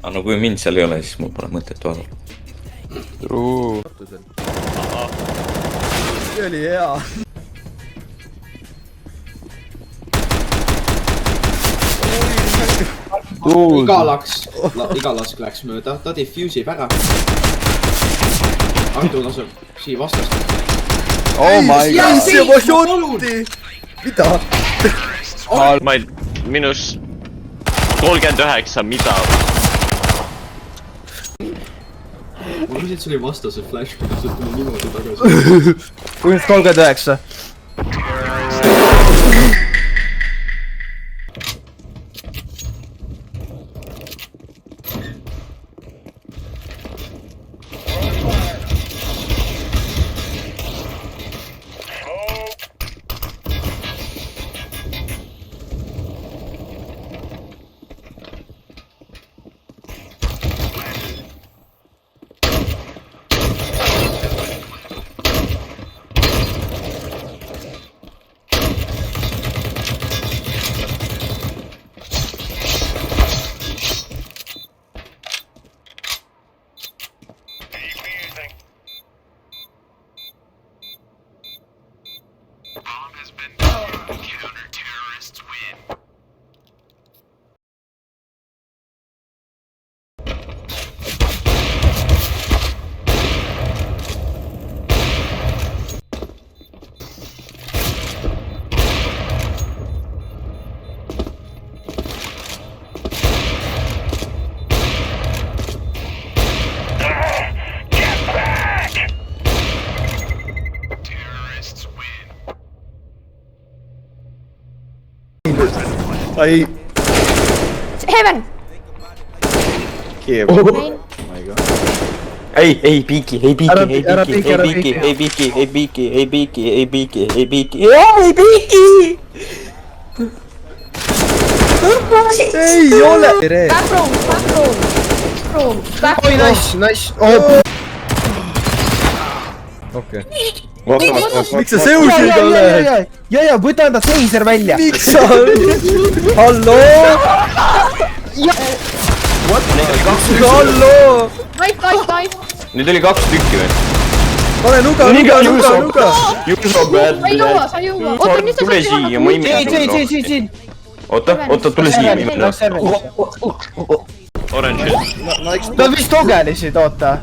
aga no kui mind seal ei ole, siis mul pole mõtet vaadata. True. See oli hea. Iga lask läks mööda, ta diffuse'ib ära. Andu lasub siia vastast. Oh my god. See ma šotti! Mida? Ma ei... Minus 39, mida? Ma küsin, et sul oli vastase flash, kuidas see tuli niimoodi tagasi. Põhimõtteliselt 39. Ai. Heaven! Oh my god. Ei piiki. Ei ole! Back Oi, nice. Oh. Okei. Miks sa seusid oled? Ja, võta enda seiser välja! Miks sa... Halloo? Halloo? Knife! Nüüd oli 2 tükki või? Pane nuga! Juuso bad. Sa ei jõua, sa ei jõua! Oota, nüüd sa Tule siia, ma imin. Siin! Oota, tule siia. Orange. Nad vist togelisid, oota.